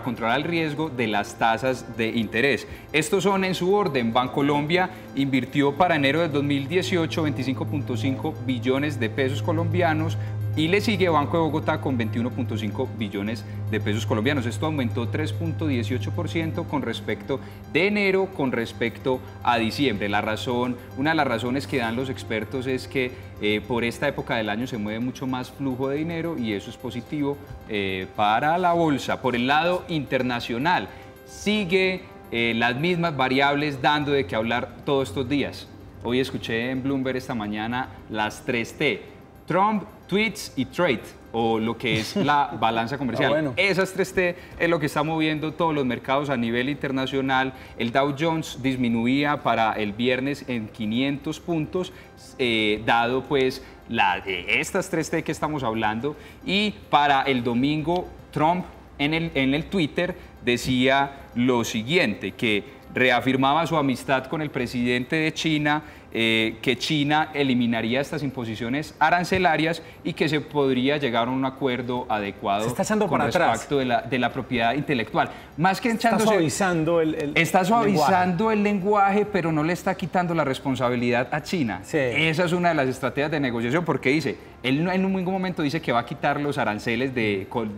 C: controlar el riesgo de las tasas de interés. Estos son en su orden. Bancolombia invirtió para enero del 2018 25.5 billones de pesos colombianos, y le sigue Banco de Bogotá con 21.5 billones de pesos colombianos. Esto aumentó 3.18% con respecto de enero con respecto a diciembre. Una de las razones que dan los expertos es que por esta época del año se mueve mucho más flujo de dinero y eso es positivo para la bolsa. Por el lado internacional, sigue las mismas variables dando de qué hablar todos estos días. Hoy escuché en Bloomberg esta mañana las 3T. Trump, tweets y trade, o lo que es la balanza comercial. Bueno. Esas 3T es lo que está moviendo todos los mercados a nivel internacional. El Dow Jones disminuía para el viernes en 500 puntos, dado pues estas 3T que estamos hablando. Y para el domingo, Trump en el Twitter decía lo siguiente, que reafirmaba su amistad con el presidente de China, que China eliminaría estas imposiciones arancelarias y que se podría llegar a un acuerdo adecuado con respecto de la propiedad intelectual. Más que echándose,
B: está suavizando
C: está suavizando el lenguaje, pero no le está quitando la responsabilidad a China.
B: Sí.
C: Esa es una de las estrategias de negociación, porque dice, él no en ningún momento dice que va a quitar los aranceles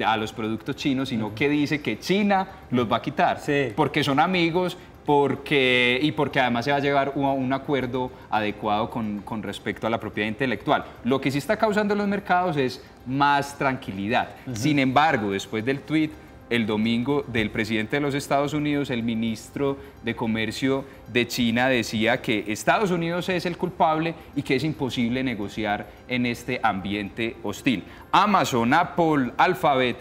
C: a los productos chinos, sino que dice que China los va a quitar, porque son amigos, porque además se va a llegar a un acuerdo adecuado con respecto a la propiedad intelectual. Lo que sí está causando en los mercados es más tranquilidad. Sin embargo, después del tuit el domingo del presidente de los Estados Unidos, el ministro de Comercio de China decía que Estados Unidos es el culpable y que es imposible negociar en este ambiente hostil. Amazon, Apple, Alphabet,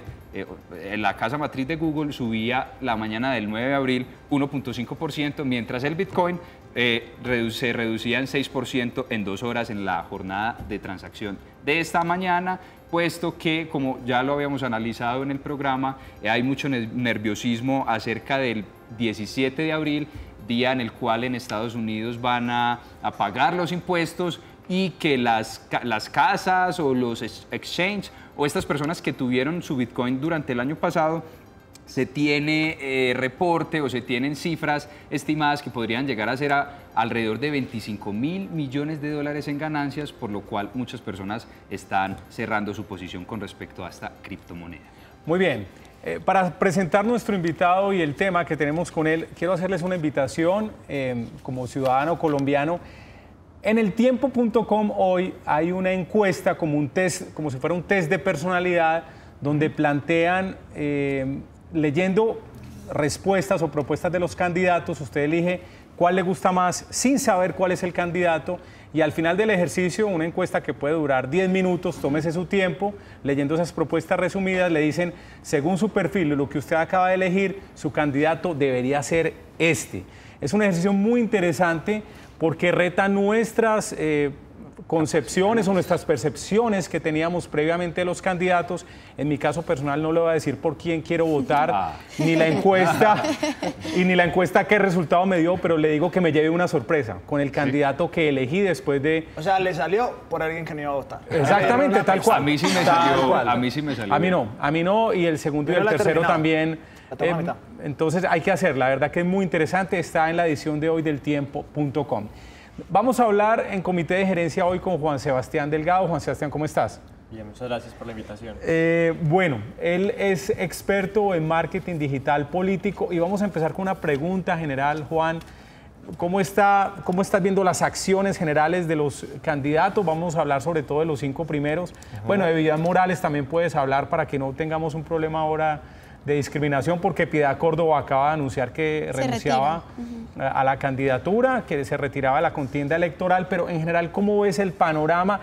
C: la casa matriz de Google, subía la mañana del 9 de abril 1.5%, mientras el Bitcoin se reducía en 6% en 2 horas en la jornada de transacción de esta mañana, puesto que, como ya lo habíamos analizado en el programa, hay mucho nerviosismo acerca del 17 de abril, día en el cual en Estados Unidos van a pagar los impuestos y que las casas o los exchanges o estas personas que tuvieron su Bitcoin durante el año pasado, se tiene reporte o se tienen cifras estimadas que podrían llegar a ser alrededor de 25.000 millones de dólares en ganancias, por lo cual muchas personas están cerrando su posición con respecto a esta criptomoneda.
B: Muy bien. Para presentar nuestro invitado y el tema que tenemos con él, quiero hacerles una invitación como ciudadano colombiano. En eltiempo.com hoy hay una encuesta como un test, como si fuera un test de personalidad, donde plantean, leyendo respuestas o propuestas de los candidatos, usted elige cuál le gusta más sin saber cuál es el candidato, y al final del ejercicio, una encuesta que puede durar 10 minutos, tómese su tiempo, leyendo esas propuestas resumidas, le dicen, según su perfil, lo que usted acaba de elegir, su candidato debería ser este. Es un ejercicio muy interesante porque reta nuestras concepciones o nuestras percepciones que teníamos previamente de los candidatos. En mi caso personal no le voy a decir por quién quiero votar, ni la encuesta, y ni la encuesta qué resultado me dio, pero le digo que me lleve una sorpresa con el candidato que elegí después de...
D: O sea, le salió por alguien que no iba a votar.
B: Exactamente, tal cual.
C: A mí sí me salió. A mí sí me salió.
B: A mí no, y el segundo y el tercero también. Entonces hay que hacer, la verdad que es muy interesante, está en la edición de hoy del tiempo.com. Vamos a hablar en comité de gerencia hoy con Juan Sebastián Delgado. Juan Sebastián, ¿cómo estás?
I: Bien, muchas gracias por la invitación.
B: Bueno, él es experto en marketing digital político y vamos a empezar con una pregunta general, Juan. ¿Cómo estás viendo las acciones generales de los candidatos? Vamos a hablar sobre todo de los 5 primeros. Bueno, de Vivian Morales también puedes hablar para que no tengamos un problema ahora de discriminación, porque Piedad Córdoba acaba de anunciar que renunciaba a la candidatura, que se retiraba de la contienda electoral, pero en general, ¿cómo ves el panorama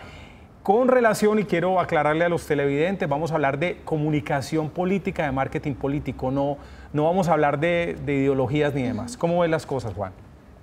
B: con relación, y quiero aclararle a los televidentes, vamos a hablar de comunicación política, de marketing político, no vamos a hablar de ideologías ni demás? ¿Cómo ves las cosas, Juan?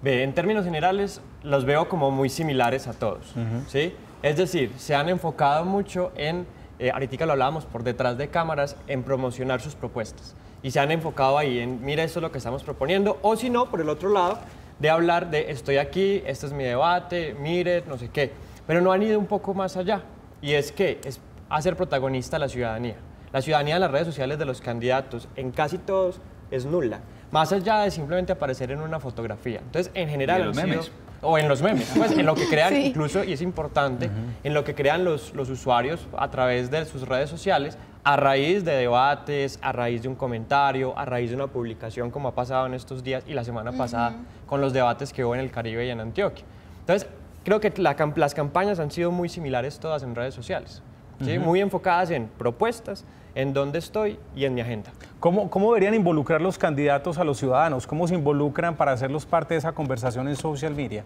I: En términos generales, los veo como muy similares a todos, ¿sí? Es decir, se han enfocado mucho en... ahorita lo hablábamos por detrás de cámaras, en promocionar sus propuestas. Y se han enfocado ahí en, mira, esto es lo que estamos proponiendo, o si no, por el otro lado, de hablar de, estoy aquí, este es mi debate, mire, no sé qué. Pero no han ido un poco más allá, y es que es hacer protagonista a la ciudadanía. La ciudadanía en las redes sociales de los candidatos, en casi todos, es nula. Más allá de simplemente aparecer en una fotografía. Entonces, en general...
C: ¿Y en los memes?
I: O en los memes, pues en lo que crean incluso, y es importante, en lo que crean los usuarios a través de sus redes sociales, a raíz de debates, a raíz de un comentario, a raíz de una publicación, como ha pasado en estos días y la semana pasada con los debates que hubo en el Caribe y en Antioquia. Entonces, creo que las campañas han sido muy similares todas en redes sociales, ¿sí? Muy enfocadas en propuestas, en dónde estoy y en mi agenda.
B: ¿Cómo deberían involucrar los candidatos a los ciudadanos? ¿Cómo se involucran para hacerlos parte de esa conversación en social media?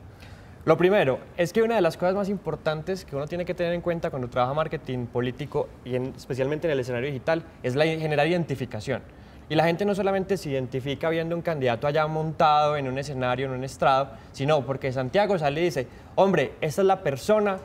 I: Lo primero es que una de las cosas más importantes que uno tiene que tener en cuenta cuando trabaja marketing político y especialmente en el escenario digital es la generar identificación. Y la gente no solamente se identifica viendo un candidato allá montado en un escenario, en un estrado, sino porque Santiago sale y dice, hombre, esta es la persona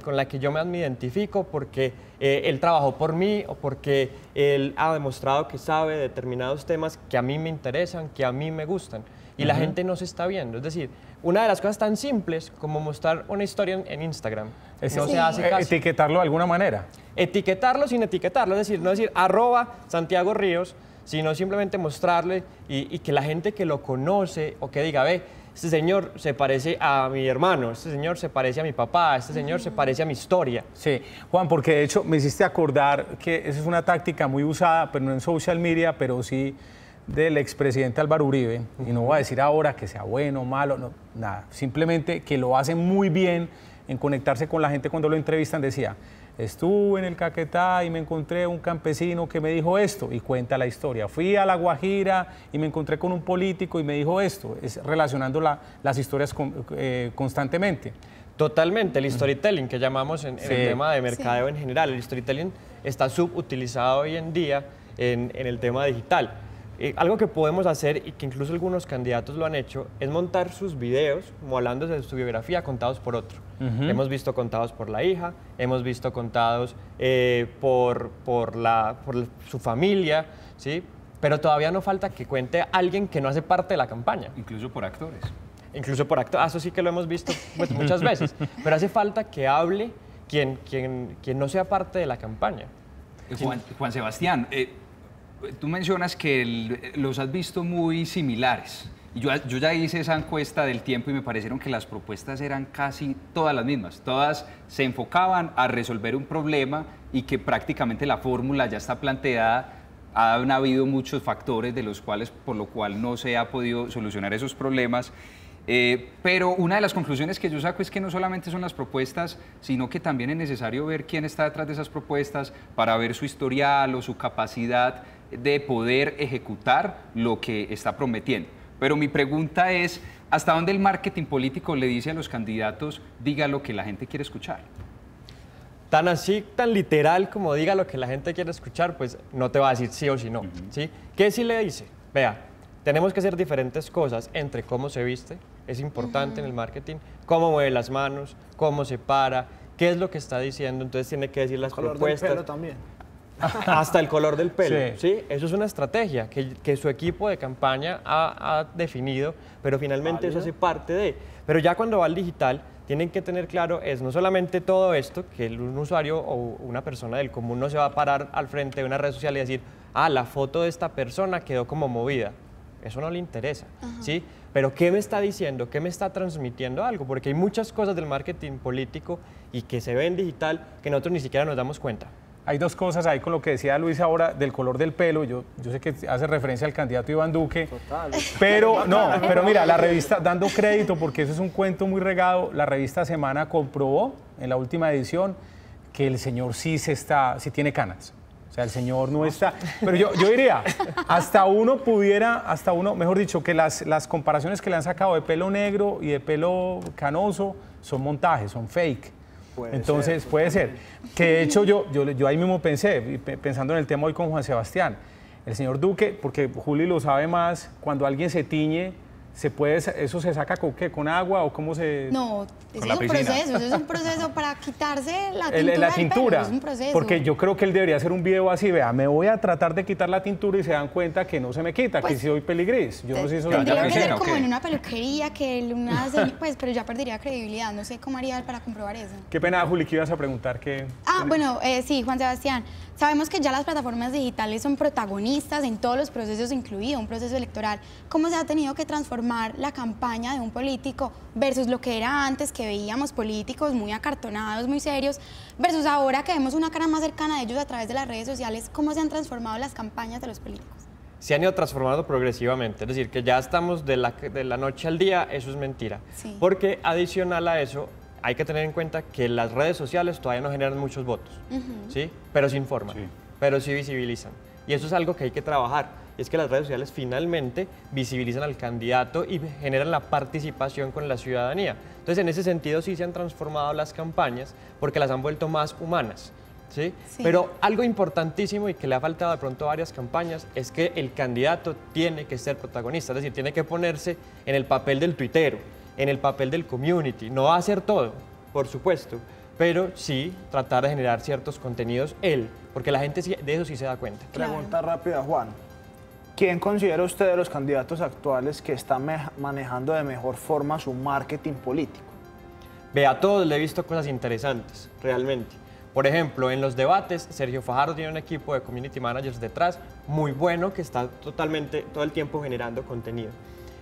I: con la que yo me identifico porque él trabajó por mí o porque él ha demostrado que sabe determinados temas que a mí me interesan, que a mí me gustan. Y la gente no se está viendo. Es decir, una de las cosas tan simples como mostrar una historia en Instagram no se hace casi.
B: Etiquetarlo de alguna manera.
I: Etiquetarlo sin etiquetarlo, es decir, no decir @Santiago Ríos, sino simplemente mostrarle y que la gente que lo conoce o que diga, ve, este señor se parece a mi hermano, este señor se parece a mi papá, este señor se parece a mi historia.
B: Sí, Juan, porque de hecho me hiciste acordar que esa es una táctica muy usada, pero no en social media, pero sí del expresidente Álvaro Uribe, y no voy a decir ahora que sea bueno o malo, no, nada, simplemente que lo hace muy bien en conectarse con la gente. Cuando lo entrevistan decía, estuve en el Caquetá y me encontré un campesino que me dijo esto, y cuenta la historia. Fui a La Guajira y me encontré con un político y me dijo esto, es relacionando las historias constantemente.
I: Totalmente, el storytelling que llamamos en el tema de mercadeo en general, el storytelling está subutilizado hoy en día en el tema digital. Algo que podemos hacer y que incluso algunos candidatos lo han hecho es montar sus videos, como hablando de su biografía, contados por otro. Hemos visto contados por la hija, hemos visto contados por su familia, ¿sí? Pero todavía no falta que cuente alguien que no hace parte de la campaña.
C: Incluso por actores.
I: Incluso por actores, eso sí que lo hemos visto pues, muchas veces. Pero hace falta que hable quien no sea parte de la campaña.
C: Juan Sebastián, tú mencionas que los has visto muy similares. Yo ya hice esa encuesta del tiempo y me parecieron que las propuestas eran casi todas las mismas. Todas se enfocaban a resolver un problema y que prácticamente la fórmula ya está planteada. Han habido muchos factores por lo cual no se ha podido solucionar esos problemas. Pero una de las conclusiones que yo saco es que no solamente son las propuestas, sino que también es necesario ver quién está detrás de esas propuestas para ver su historial o su capacidad de poder ejecutar lo que está prometiendo. Pero mi pregunta es, ¿hasta dónde el marketing político le dice a los candidatos, diga lo que la gente quiere escuchar?
I: Tan así, tan literal como diga lo que la gente quiere escuchar, pues no te va a decir sí o sí no. ¿Sí? ¿Qué sí le dice? Vea, tenemos que hacer diferentes cosas entre cómo se viste, es importante en el marketing, cómo mueve las manos, cómo se para, qué es lo que está diciendo, entonces tiene que decir las propuestas.
D: El color del pelo también.
I: Hasta el color del pelo, ¿sí? Eso es una estrategia que su equipo de campaña ha definido, pero finalmente eso hace parte de. Pero ya cuando va al digital, tienen que tener claro, es no solamente todo esto, que un usuario o una persona del común no se va a parar al frente de una red social y decir, la foto de esta persona quedó como movida. Eso no le interesa, ¿sí? Pero ¿qué me está diciendo? ¿Qué me está transmitiendo algo? Porque hay muchas cosas del marketing político y que se ve en digital que nosotros ni siquiera nos damos cuenta.
B: Hay dos cosas ahí con lo que decía Luis ahora del color del pelo. Yo sé que hace referencia al candidato Iván Duque. Total. Pero mira, la revista, dando crédito, porque eso es un cuento muy regado, la revista Semana comprobó en la última edición que el señor sí tiene canas. O sea, el señor no está. Pero yo diría, mejor dicho, que las comparaciones que le han sacado de pelo negro y de pelo canoso son montajes, son fake. Entonces, puede ser. Que de hecho yo ahí mismo pensando en el tema hoy con Juan Sebastián, el señor Duque, porque Juli lo sabe más, cuando alguien se tiñe, ¿eso se saca con qué? ¿Con agua o cómo se...?
E: No, eso es un proceso para quitarse la tintura
B: la tintura,
E: del pelo, es un proceso.
B: Porque yo creo que él debería hacer un video así, vea, me voy a tratar de quitar la tintura y se dan cuenta que no se me quita, que si soy peligris. Yo no sé si eso
E: tendría que ser como en una peluquería, pero ya perdería credibilidad, no sé cómo haría él para comprobar eso.
B: Qué pena, Juli, que ibas a preguntar que...
E: Sí, Juan Sebastián, sabemos que ya las plataformas digitales son protagonistas en todos los procesos, incluido un proceso electoral. ¿Cómo se ha tenido que transformar la campaña de un político versus lo que era antes, que veíamos políticos muy acartonados, muy serios, versus ahora que vemos una cara más cercana de ellos a través de las redes sociales? ¿Cómo se han transformado las campañas de los políticos?
I: Se han ido transformando progresivamente, es decir, que ya estamos de la noche al día, eso es mentira. Sí. Porque adicional a eso, hay que tener en cuenta que las redes sociales todavía no generan muchos votos, ¿sí? Pero sí informan, pero sí visibilizan. Y eso es algo que hay que trabajar. Y es que las redes sociales finalmente visibilizan al candidato y generan la participación con la ciudadanía. Entonces, en ese sentido sí se han transformado las campañas porque las han vuelto más humanas, ¿sí? Pero algo importantísimo y que le ha faltado de pronto a varias campañas es que el candidato tiene que ser protagonista, es decir, tiene que ponerse en el papel del tuitero, en el papel del community. No va a hacer todo, por supuesto, pero sí tratar de generar ciertos contenidos él, porque la gente de eso sí se da cuenta.
D: Pregunta rápida, Juan. ¿Quién considera usted de los candidatos actuales que está manejando de mejor forma su marketing político?
I: Ve, a todos le he visto cosas interesantes, realmente. Por ejemplo, en los debates, Sergio Fajardo tiene un equipo de community managers detrás muy bueno que está todo el tiempo generando contenido.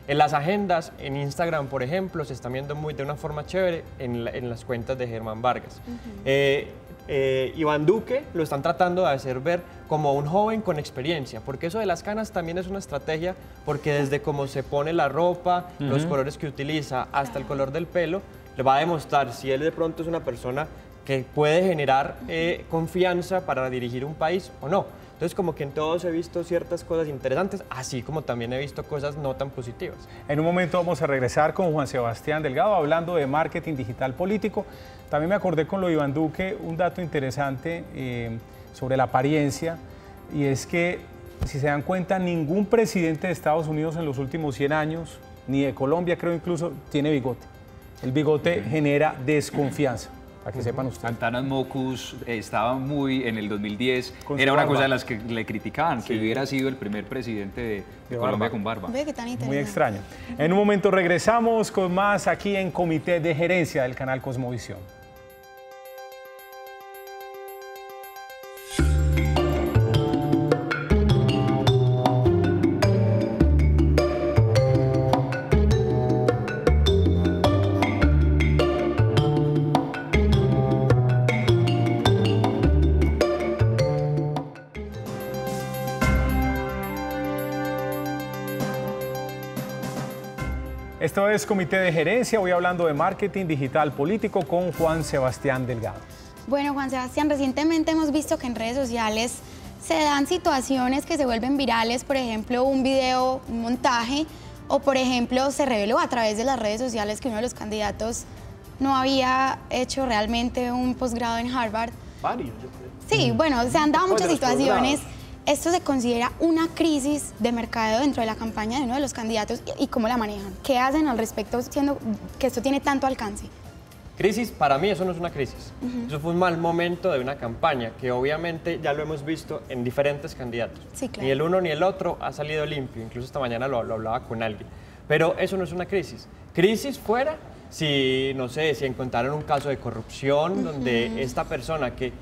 I: En las agendas, en Instagram, por ejemplo, se están viendo de una forma chévere en las cuentas de Germán Vargas. Iván Duque lo están tratando de hacer ver como un joven con experiencia, porque eso de las canas también es una estrategia, porque desde cómo se pone la ropa, los colores que utiliza, hasta el color del pelo, le va a demostrar si él de pronto es una persona que puede generar confianza para dirigir un país o no. Entonces, como que en todos he visto ciertas cosas interesantes, así como también he visto cosas no tan positivas.
B: En un momento vamos a regresar con Juan Sebastián Delgado hablando de marketing digital político. También me acordé con lo de Iván Duque un dato interesante sobre la apariencia, y es que, si se dan cuenta, ningún presidente de Estados Unidos en los últimos 100 años, ni de Colombia creo incluso, tiene bigote. El bigote genera desconfianza. Para que sepan ustedes.
C: Santanas Mocus estaba muy en el 2010, era una cosa de las que le criticaban, que hubiera sido el primer presidente de Colombia con barba.
E: Ve que tan interesante.
B: Muy extraño. En un momento regresamos con más aquí en Comité de Gerencia del canal Cosmovisión. Esto es Comité de Gerencia, hoy hablando de marketing digital político con Juan Sebastián Delgado.
E: Bueno, Juan Sebastián, recientemente hemos visto que en redes sociales se dan situaciones que se vuelven virales, por ejemplo, un video, un montaje, o por ejemplo, se reveló a través de las redes sociales que uno de los candidatos no había hecho realmente un posgrado en Harvard.
D: Varios, yo creo.
E: Sí, bueno, se han dado muchas situaciones. ¿Esto se considera una crisis de mercadeo dentro de la campaña de uno de los candidatos y cómo la manejan? ¿Qué hacen al respecto, siendo que esto tiene tanto alcance?
I: Crisis, para mí eso no es una crisis. Eso fue un mal momento de una campaña que obviamente ya lo hemos visto en diferentes candidatos.
E: Sí, claro.
I: Ni el uno ni el otro ha salido limpio, incluso esta mañana lo hablaba con alguien. Pero eso no es una crisis. Crisis fuera si, no sé, si encontraron un caso de corrupción donde esta persona que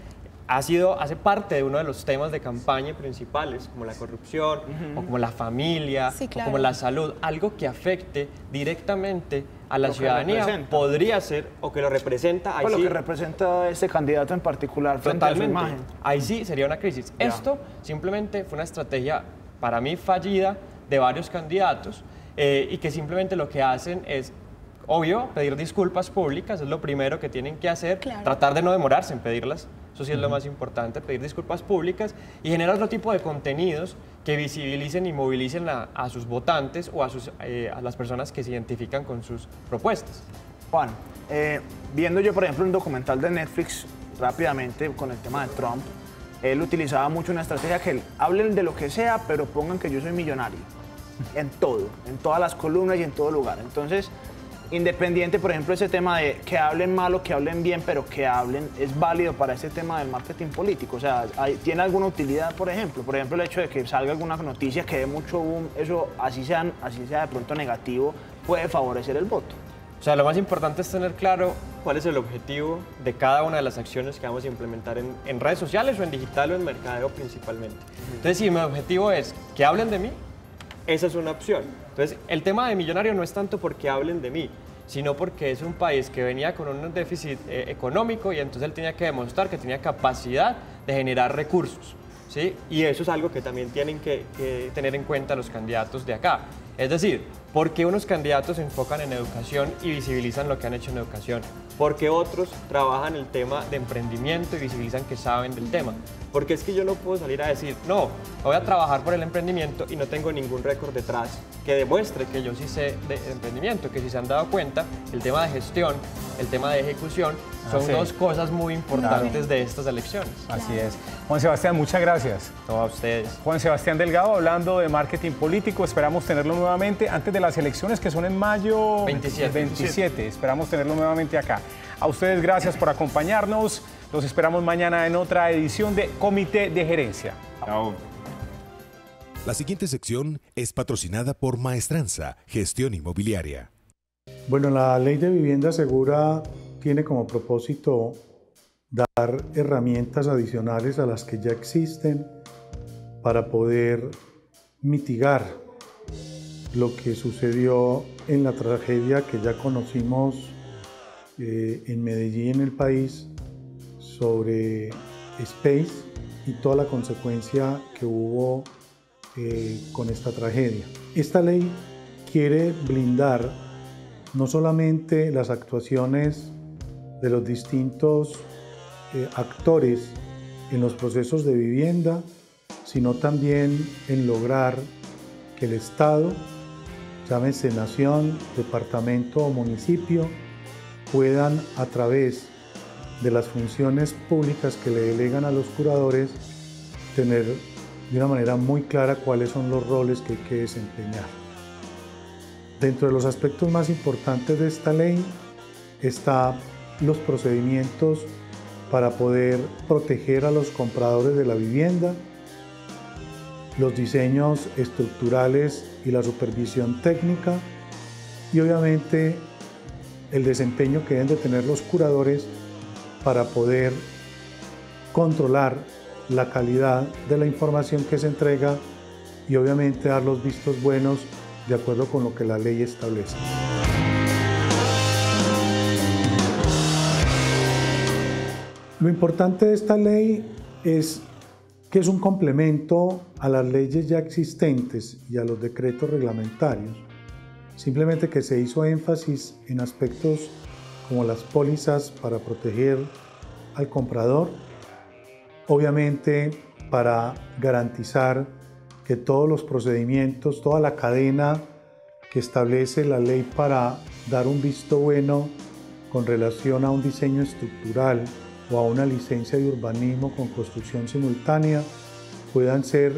I: hace parte de uno de los temas de campaña principales, como la corrupción, o como la familia,
E: sí, claro,
I: o como la salud, algo que afecte directamente a la ciudadanía, podría ser, o que lo representa.
D: Ahí sí, lo que representa este candidato en particular frente a su imagen.
I: Ahí sí sería una crisis. Ya. Esto simplemente fue una estrategia, para mí, fallida de varios candidatos, y que simplemente lo que hacen es, obvio, pedir disculpas públicas, es lo primero que tienen que hacer,
E: claro,
I: tratar de no demorarse en pedirlas. Eso sí es lo más importante, pedir disculpas públicas y generar otro tipo de contenidos que visibilicen y movilicen a sus votantes o a las personas que se identifican con sus propuestas.
D: Juan, viendo yo, por ejemplo, un documental de Netflix rápidamente con el tema de Trump, él utilizaba mucho una estrategia que hablen de lo que sea, pero pongan que yo soy millonario. En todo, en todas las columnas y en todo lugar. Entonces, independiente, por ejemplo, ese tema de que hablen mal o que hablen bien, pero que hablen, es válido para ese tema del marketing político. O sea, ¿tiene alguna utilidad, por ejemplo? Por ejemplo, el hecho de que salga alguna noticia que dé mucho boom, eso, así sea de pronto negativo, puede favorecer el voto.
I: O sea, lo más importante es tener claro cuál es el objetivo de cada una de las acciones que vamos a implementar en redes sociales o en digital o en mercadeo principalmente. Entonces, si mi objetivo es que hablen de mí, esa es una opción. Entonces, el tema de millonario no es tanto porque hablen de mí, sino porque es un país que venía con un déficit económico y entonces él tenía que demostrar que tenía capacidad de generar recursos, ¿sí? Y eso es algo que también tienen que tener en cuenta los candidatos de acá. Es decir, ¿por qué unos candidatos se enfocan en educación y visibilizan lo que han hecho en educación? Porque otros trabajan el tema de emprendimiento y visibilizan que saben del tema. Porque es que yo no puedo salir a decir, no, voy a trabajar por el emprendimiento y no tengo ningún récord detrás que demuestre que yo sí sé de emprendimiento, que si se han dado cuenta, el tema de gestión, el tema de ejecución, son dos cosas muy importantes de estas elecciones.
B: Así es. Juan Sebastián, muchas gracias.
I: A ustedes.
B: Juan Sebastián Delgado hablando de marketing político, esperamos tenerlo nuevamente. Antes de de las elecciones que son en mayo
I: 27.
B: Esperamos tenerlo nuevamente acá. A ustedes gracias por acompañarnos. Los esperamos mañana en otra edición de Comité de Gerencia.
C: Chao.
G: La siguiente sección es patrocinada por Maestranza, Gestión Inmobiliaria.
J: Bueno, la Ley de Vivienda Segura tiene como propósito dar herramientas adicionales a las que ya existen para poder mitigar lo que sucedió en la tragedia que ya conocimos en Medellín, en el país, sobre Space y toda la consecuencia que hubo con esta tragedia. Esta ley quiere blindar no solamente las actuaciones de los distintos actores en los procesos de vivienda, sino también en lograr que el Estado, llámese nación, departamento o municipio, puedan, a través de las funciones públicas que le delegan a los curadores, tener de una manera muy clara cuáles son los roles que hay que desempeñar. Dentro de los aspectos más importantes de esta ley están los procedimientos para poder proteger a los compradores de la vivienda, los diseños estructurales y la supervisión técnica, y obviamente el desempeño que deben de tener los curadores para poder controlar la calidad de la información que se entrega y obviamente dar los vistos buenos de acuerdo con lo que la ley establece. Lo importante de esta ley es que es un complemento a las leyes ya existentes y a los decretos reglamentarios, simplemente que se hizo énfasis en aspectos como las pólizas para proteger al comprador, obviamente para garantizar que todos los procedimientos, toda la cadena que establece la ley para dar un visto bueno con relación a un diseño estructural o a una licencia de urbanismo con construcción simultánea puedan ser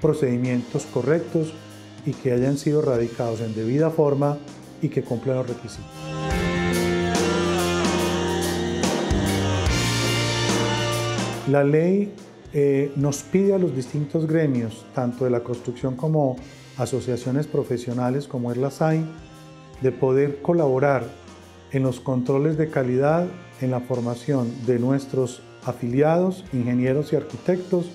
J: procedimientos correctos y que hayan sido radicados en debida forma y que cumplan los requisitos. La ley nos pide a los distintos gremios, tanto de la construcción como asociaciones profesionales como es la SAIN, de poder colaborar en los controles de calidad, en la formación de nuestros afiliados, ingenieros y arquitectos,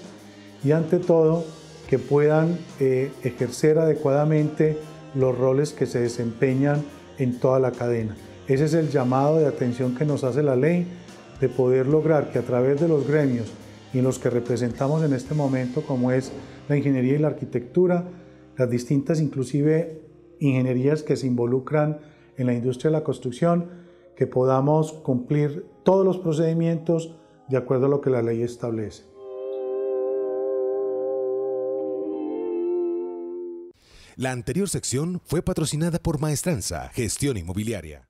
J: y ante todo que puedan ejercer adecuadamente los roles que se desempeñan en toda la cadena. Ese es el llamado de atención que nos hace la ley, de poder lograr que a través de los gremios y en los que representamos en este momento, como es la ingeniería y la arquitectura, las distintas inclusive ingenierías que se involucran en la industria de la construcción, que podamos cumplir todos los procedimientos de acuerdo a lo que la ley establece.
G: La anterior sección fue patrocinada por Maestranza, Gestión Inmobiliaria.